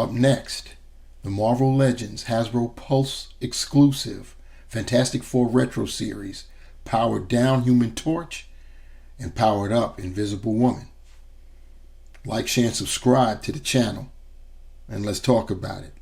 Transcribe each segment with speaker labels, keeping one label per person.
Speaker 1: Up next, the Marvel Legends Hasbro Pulse exclusive Fantastic Four Retro Series, Powered Down Human Torch and Powered Up Invisible Woman. Like, share, and subscribe to the channel, and let's talk about it.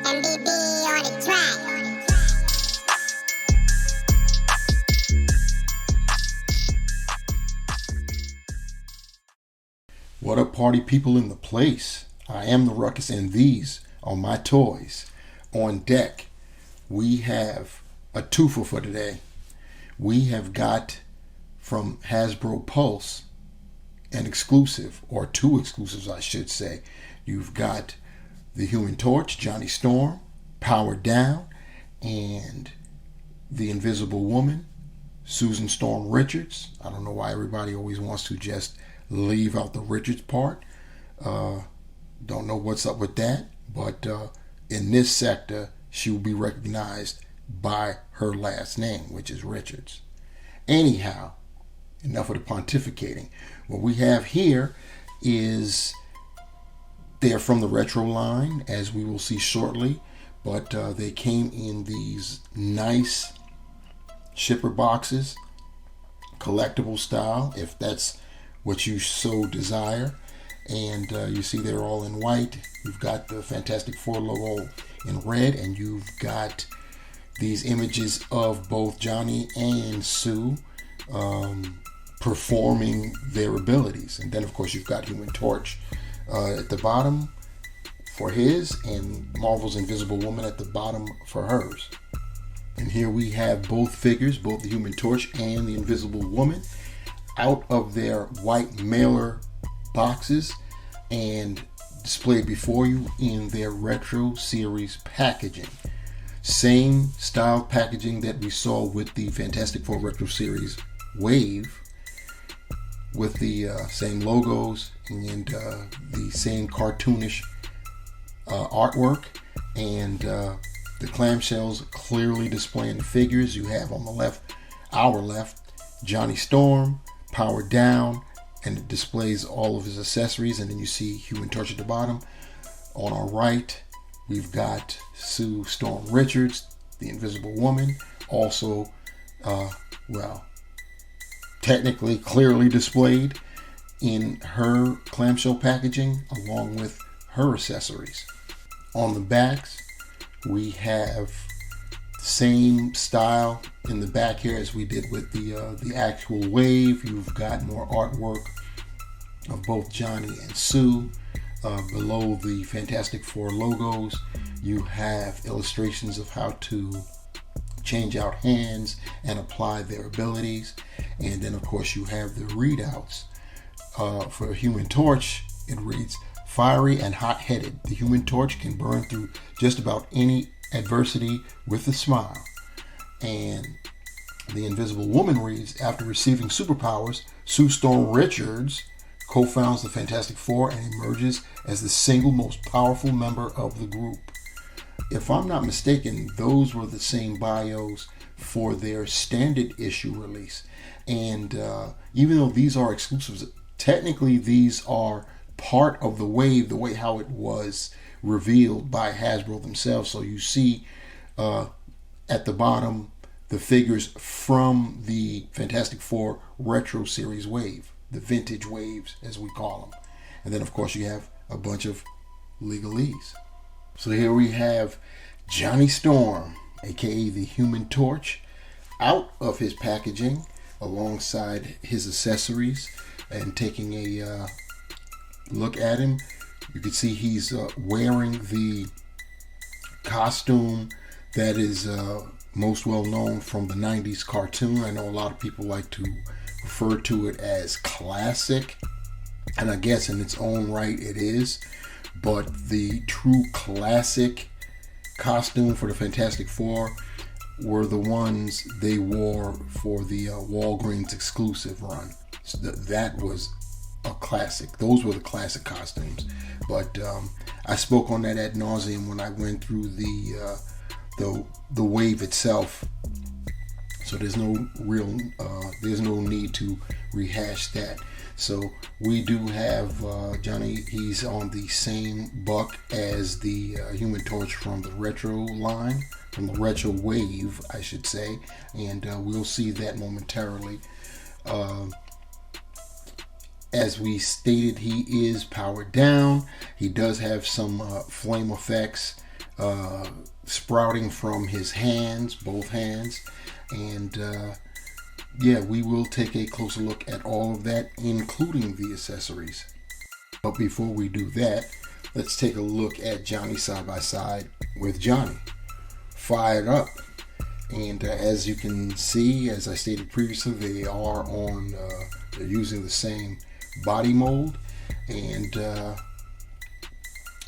Speaker 2: MBB on the track.
Speaker 1: What up, party people in the place? I am the Ruckus, and these are my toys. On deck, we have a twofer for today. We have got from Hasbro Pulse an exclusive, or two exclusives I should say. You've got the Human Torch, Johnny Storm, Powered Down, and the Invisible Woman, Susan Storm Richards. I don't know why everybody always wants to just leave out the Richards part. Don't know what's up with that, but in this sector, she will be recognized by her last name, which is Richards. Anyhow, enough of the pontificating. What we have here is they're from the retro line, as we will see shortly, but they came in these nice shipper boxes, collectible style, if that's what you so desire. And you see they're all in white. You've got the Fantastic Four logo in red, and you've got these images of both Johnny and Sue performing their abilities. And then, of course, you've got Human Torch at the bottom for his, and Marvel's Invisible Woman at the bottom for hers. And here we have both figures, both the Human Torch and the Invisible Woman, out of their white mailer boxes and displayed before you in their retro series packaging. Same style packaging that we saw with the Fantastic Four Retro Series Wave, with the same logos and the same cartoonish artwork, and the clamshells clearly displaying the figures. You have on the left, our left, Johnny Storm, Powered Down, and it displays all of his accessories, and then you see Human Torch at the bottom. On our right, we've got Sue Storm Richards, the Invisible Woman, also technically clearly displayed in her clamshell packaging along with her accessories. On the backs, we have same style in the back here as we did with the actual Wave. You've got more artwork of both Johnny and Sue. Below the Fantastic Four logos, you have illustrations of how to change out hands and apply their abilities. And then, of course, you have the readouts. For Human Torch, it reads, "Fiery and hot-headed, the Human Torch can burn through just about any adversity with a smile." And the Invisible Woman reads, "After receiving superpowers, Sue Storm Richards co-founds the Fantastic Four and emerges as the single most powerful member of the group." If I'm not mistaken, those were the same bios for their standard issue release. And even though these are exclusives, technically these are part of the Wave, the way how it was revealed by Hasbro themselves. So you see at the bottom the figures from the Fantastic Four Retro Series Wave, the vintage waves as we call them. And then, of course, you have a bunch of legalese. So here we have Johnny Storm, aka the Human Torch, out of his packaging alongside his accessories, and taking a look at him. You can see he's wearing the costume that is most well known from the 90s cartoon. I know a lot of people like to refer to it as classic, and I guess in its own right it is, but the true classic costume for the Fantastic Four were the ones they wore for the Walgreens exclusive run. So that was a classic. Those were the classic costumes. But I spoke on that ad nauseum when I went through the wave itself. So there's no need to rehash that. So we do have Johnny. He's on the same buck as the Human Torch from the retro line, from the retro wave, I should say, and we'll see that momentarily. As we stated, he is powered down. He does have some flame effects sprouting from his hands, both hands, and yeah, we will take a closer look at all of that, including the accessories. But before we do that, let's take a look at Johnny side by side with Johnny, fired up. And as you can see, as I stated previously, they are on. They're using the same body mold, and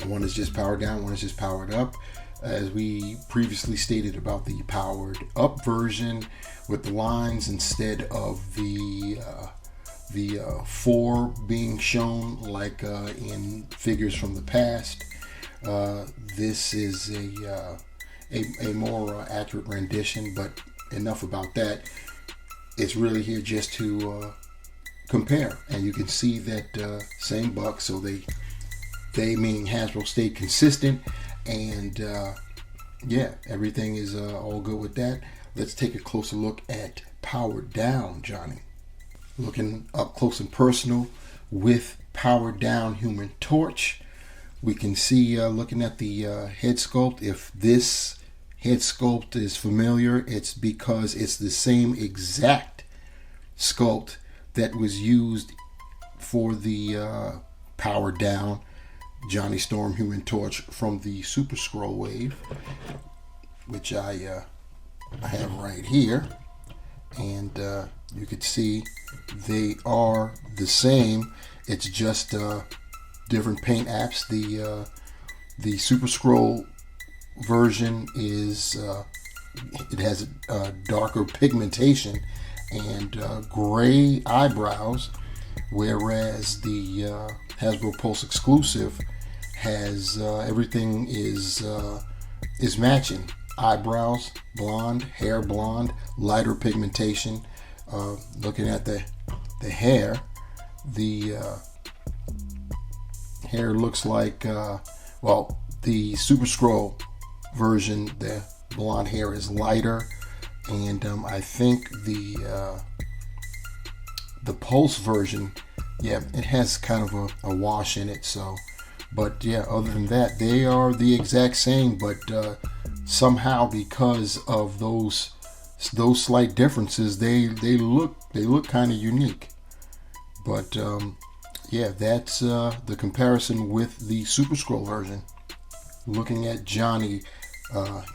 Speaker 1: one is just powered down, one is just powered up. As we previously stated about the powered up version with the lines instead of the four being shown like in figures from the past, this is a more accurate rendition. But enough about that. It's really here just to compare, and you can see that same buck. So they meaning Hasbro stayed consistent, and yeah, everything is all good with that. Let's take a closer look at powered down Johnny. Looking up close and personal with powered down Human Torch, we can see looking at the head sculpt. If this head sculpt is familiar, it's because it's the same exact sculpt that was used for the powered down Johnny Storm Human Torch from the Super Scroll wave, which I have right here, and you could see they are the same. It's just different paint apps. The Super Scroll version is it has a darker pigmentation and gray eyebrows, whereas the Hasbro Pulse exclusive has everything is matching. Eyebrows blonde, hair blonde, lighter pigmentation. Looking at the hair, the hair looks like well, the Super Scroll version, the blonde hair is lighter, and I think the Pulse version, yeah, it has kind of a wash in it. So, but yeah, other than that, they are the exact same, but somehow because of those slight differences, they look kind of unique. But yeah, that's the comparison with the Super Scroll version. Looking at Johnny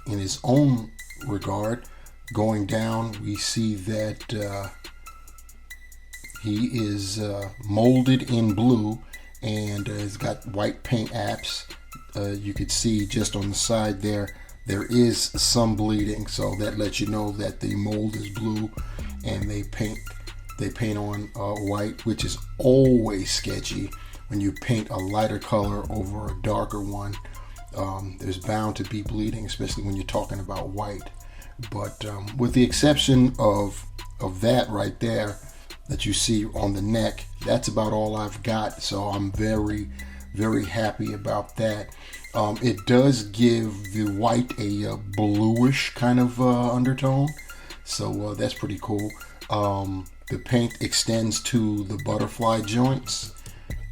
Speaker 1: in his own regard, going down, we see that he is molded in blue and has got white paint apps. You could see just on the side there is some bleeding, so that lets you know that the mold is blue, and they paint on white, which is always sketchy when you paint a lighter color over a darker one. There's bound to be bleeding, especially when you're talking about white. But with the exception of that right there that you see on the neck, that's about all I've got. So I'm very, very happy about that. It does give the white a bluish kind of undertone, so that's pretty cool. The paint extends to the butterfly joints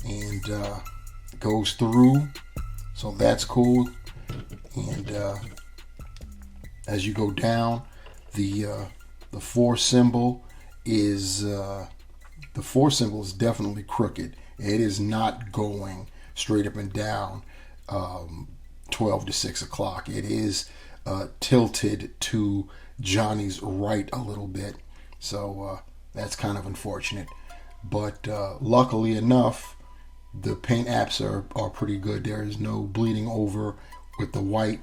Speaker 1: and goes through, so that's cool. And as you go down, the 4 symbol is definitely crooked. It is not going straight up and down 12 to 6 o'clock. It is tilted to Johnny's right a little bit, so that's kind of unfortunate. But luckily enough, the paint apps are pretty good. There is no bleeding over with the white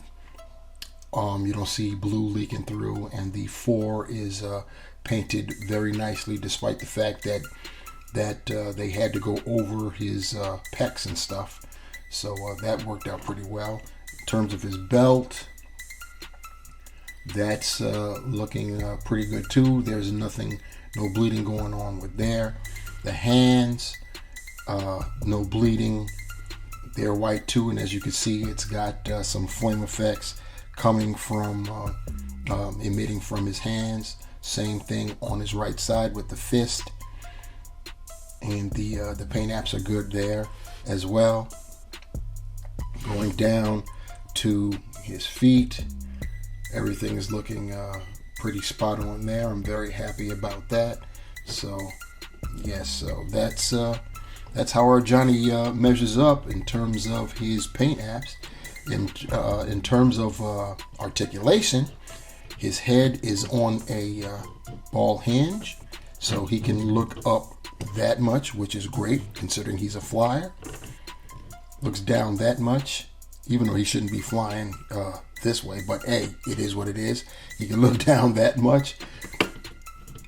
Speaker 1: You don't see blue leaking through, and the 4 is painted very nicely, despite the fact that they had to go over his pecs and stuff. So that worked out pretty well. In terms of his belt, that's looking pretty good too. There's no bleeding going on with there. The hands, no bleeding. They're white too, and as you can see, it's got some flame effects coming from, emitting from his hands. Same thing on his right side with the fist, and the paint apps are good there as well. Going down to his feet, everything is looking pretty spot on there. I'm very happy about that. So yes, so that's how our Johnny measures up in terms of his paint apps. In terms of articulation, his head is on a ball hinge, so he can look up that much, which is great considering he's a flyer. Looks down that much, even though he shouldn't be flying this way, but hey, it is what it is. He can look down that much.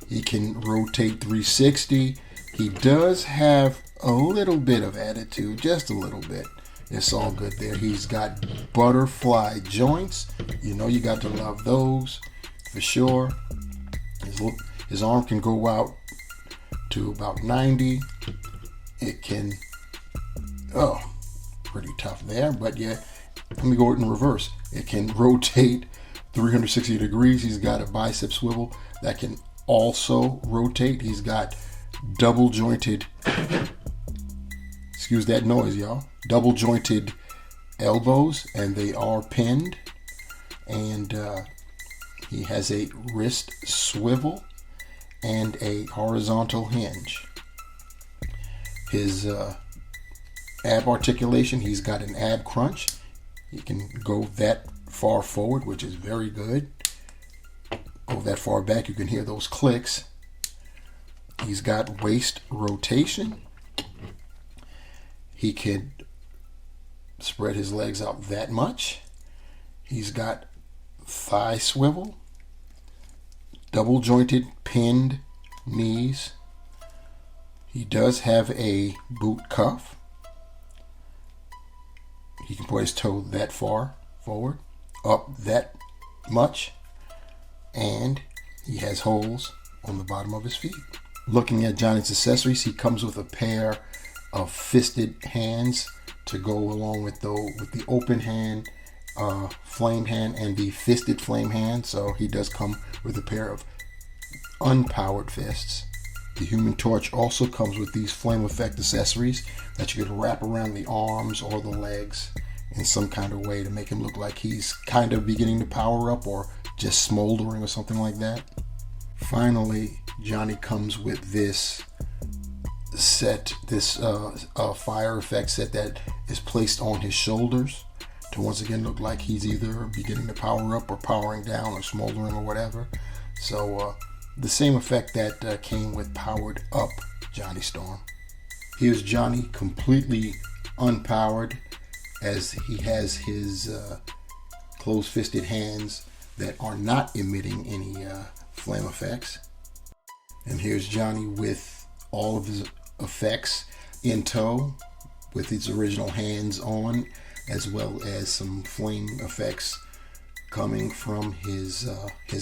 Speaker 1: He can rotate 360. He does have a little bit of attitude, just a little bit. It's all good there. He's got butterfly joints. You know, you got to love those for sure. His arm can go out to about 90. It can, pretty tough there, but yeah, let me go in reverse. It can rotate 360 degrees. He's got a bicep swivel that can also rotate. He's got double jointed, excuse that noise, y'all, double jointed elbows, and they are pinned. And he has a wrist swivel and a horizontal hinge. His ab articulation, he's got an ab crunch. He can go that far forward, which is very good. Go that far back, you can hear those clicks. He's got waist rotation. He can spread his legs out that much. He's got thigh swivel, double jointed pinned knees. He does have a boot cuff. He can put his toe that far forward, up that much, and he has holes on the bottom of his feet. Looking at Johnny's accessories, he comes with a pair of fisted hands to go along with the open hand, flame hand, and the fisted flame hand. So he does come with a pair of unpowered fists. The Human Torch also comes with these flame effect accessories that you could wrap around the arms or the legs in some kind of way to make him look like he's kind of beginning to power up or just smoldering or something like that. Finally, Johnny comes with this set, this fire effect set that is placed on his shoulders to once again look like he's either beginning to power up or powering down or smoldering or whatever. So the same effect that came with powered up Johnny Storm. Here's Johnny completely unpowered, as he has his closed-fisted hands that are not emitting any flame effects. And here's Johnny with all of his effects in tow, with his original hands on, as well as some flame effects coming from his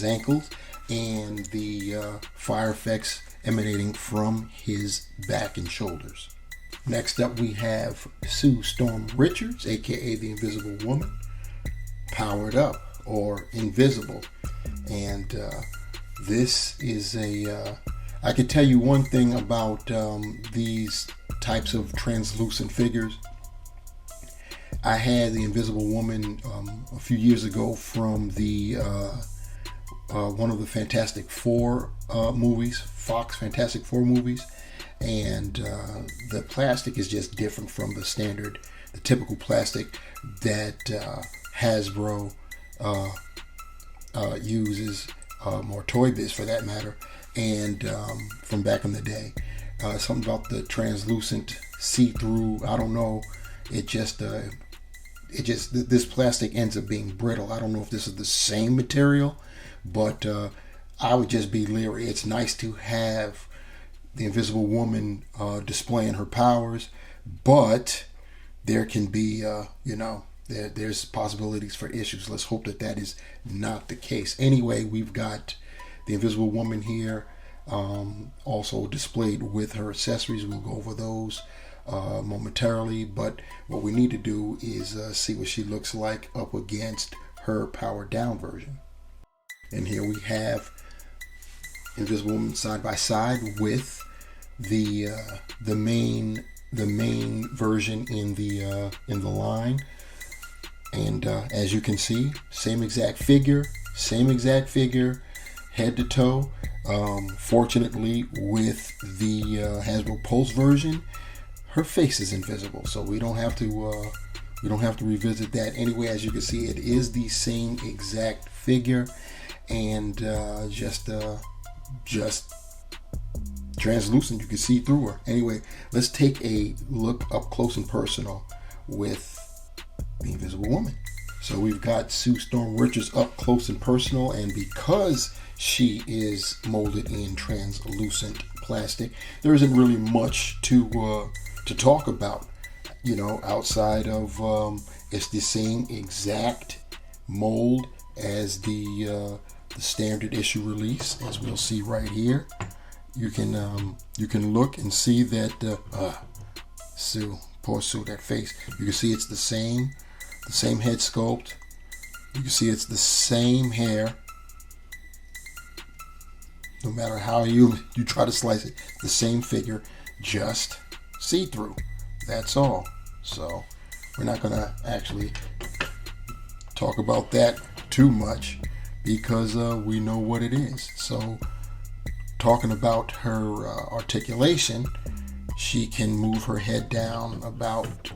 Speaker 1: ankles, and the fire effects emanating from his back and shoulders. Next up, we have Sue Storm Richards, aka the Invisible Woman, powered up or invisible. And this is I could tell you one thing about these types of translucent figures. I had the Invisible Woman a few years ago from the one of the Fantastic Four movies, Fox Fantastic Four movies, and the plastic is just different from the typical plastic that Hasbro uses, or Toy Biz for that matter, and from back in the day. Something about the translucent, see-through, I don't know, it just this plastic ends up being brittle. I don't know if this is the same material, but I would just be leery. It's nice to have the Invisible Woman displaying her powers, but there can be, there's possibilities for issues. Let's hope that is not the case. Anyway, we've got the Invisible Woman here, also displayed with her accessories. We'll go over those momentarily, but what we need to do is see what she looks like up against her powered down version. And here we have Invisible Woman side by side with the main version in the line, and as you can see, same exact figure, head to toe. Fortunately, with the Hasbro Pulse version, her face is invisible, so we don't have to revisit that. Anyway, as you can see, it is the same exact figure, and just translucent. You can see through her. Anyway, let's take a look up close and personal with the Invisible Woman. So we've got Sue Storm Richards up close and personal, and because she is molded in translucent plastic, there isn't really much to talk about, outside of it's the same exact mold as the standard issue release, as we'll see right here. You can look and see that poor Sue, that face. You can see it's the same head sculpt. You can see it's the same hair. No matter how you try to slice it, the same figure, just see-through. That's all. So we're not gonna actually talk about that too much because we know what it is. So talking about her articulation, she can move her head down about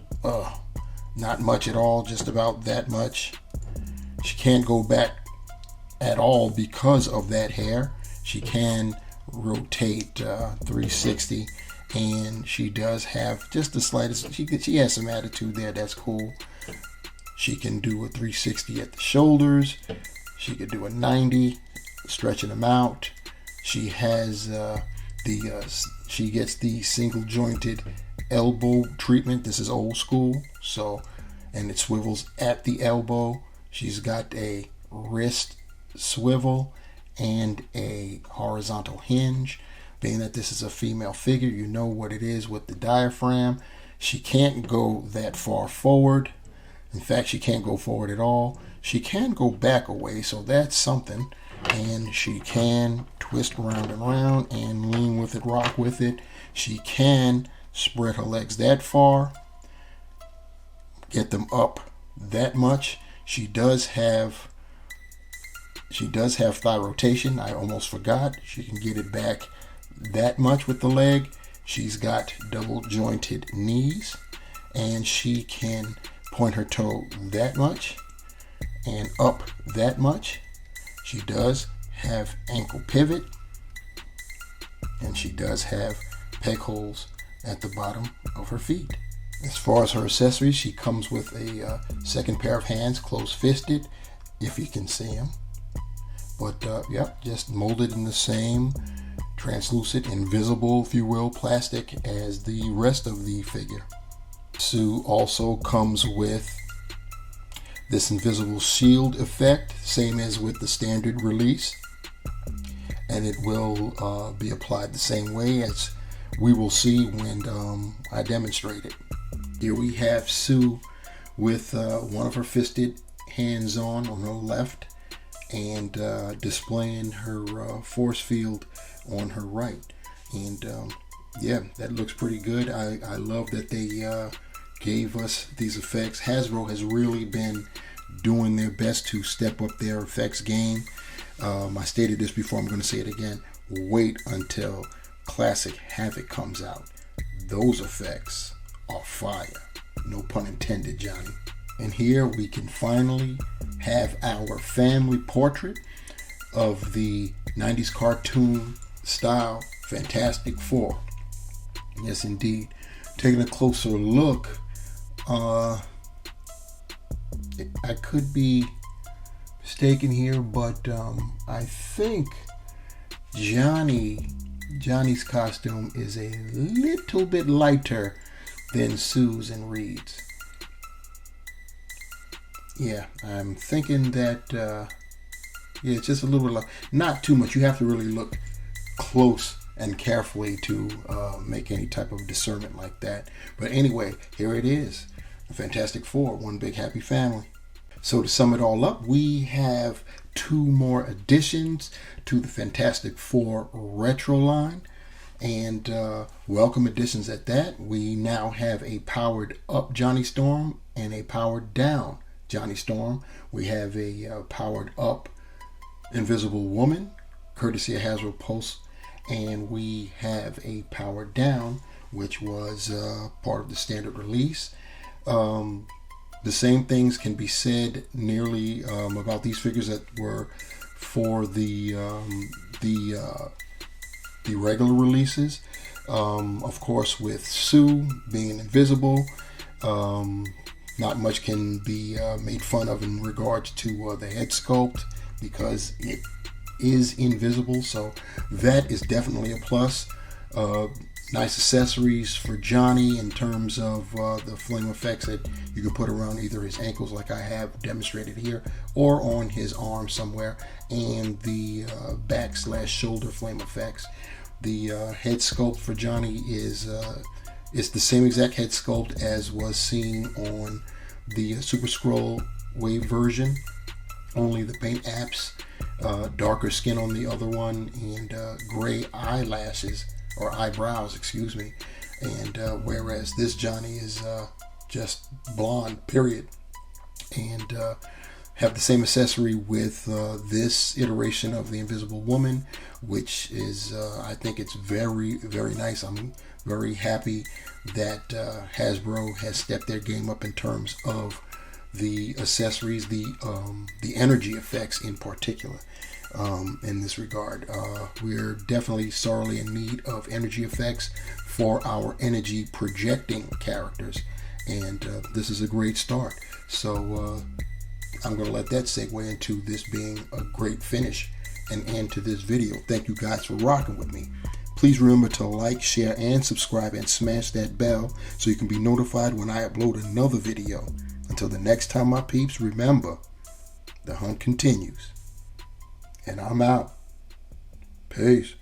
Speaker 1: not much at all, just about that much. She can't go back at all because of that hair. She can rotate 360, and she does have just the slightest. She has some attitude there. That's cool. She can do a 360 at the shoulders. She could do a 90, stretching them out. She has she gets the single jointed elbow treatment. This is old school, and it swivels at the elbow. She's got a wrist swivel and a horizontal hinge. Being that this is a female figure, you know what it is with the diaphragm. She can't go that far forward. In fact, she can't go forward at all. She can go back a way, so that's something. And she can twist around and around and lean with it, rock with it. She can spread her legs that far, get them up that much. She does have thigh rotation. I almost forgot. She can get it back that much with the leg. She's got double jointed knees, and she can point her toe that much and up that much. She does have ankle pivot, and she does have peg holes at the bottom of her feet. As far as her accessories, she comes with a second pair of hands, close-fisted, if you can see them. But just molded in the same translucent, invisible, if you will, plastic as the rest of the figure. Sue also comes with this invisible shield effect, same as with the standard release, and it will be applied the same way as we will see when I demonstrate it. Here we have Sue with one of her fisted hands on her left, and displaying her force field on her right. And that looks pretty good. I love that they gave us these effects. Hasbro has really been doing their best to step up their effects game. I stated this before, I'm going to say it again. Wait until Classic Havoc comes out. Those effects are fire. No pun intended, Johnny. And here we can finally have our family portrait of the 90s cartoon style Fantastic Four. Yes, indeed. Taking a closer look, I could be mistaken here, but I think Johnny's costume is a little bit lighter than Sue's and Reed's. Yeah, I'm thinking that, yeah, it's just a little bit, not too much. You have to really look close and carefully to make any type of discernment like that. But anyway, here it is. The Fantastic Four, one big happy family. So to sum it all up, we have 2 more additions to the Fantastic Four retro line. And welcome additions at that. We now have a powered up Johnny Storm and a powered down Johnny Storm. We have a powered up Invisible Woman, courtesy of Hasbro Pulse. And we have a powered down, which was part of the standard release. The same things can be said nearly about these figures that were for the regular releases. Of course, with Sue being invisible, not much can be made fun of in regards to the head sculpt because it is invisible. So that is definitely a plus. Nice accessories for Johnny in terms of the flame effects that you can put around either his ankles like I have demonstrated here or on his arm somewhere, and the back/shoulder flame effects. The head sculpt for Johnny is it's the same exact head sculpt as was seen on the Super Scroll Wave version, only the paint apps, darker skin on the other one, and gray eyelashes or eyebrows, excuse me, and whereas this Johnny is just blonde, period, and have the same accessory with this iteration of the Invisible Woman, which is I think it's very, very nice. I'm very happy that Hasbro has stepped their game up in terms of the accessories, the energy effects in particular. In this regard, we're definitely sorely in need of energy effects for our energy projecting characters, and this is a great start. So I'm going to let that segue into this being a great finish and end to this video. Thank you guys for rocking with me. Please remember to like, share, and subscribe, and smash that bell so you can be notified when I upload another video. Until the next time, my peeps, remember, the hunt continues. And I'm out. Peace.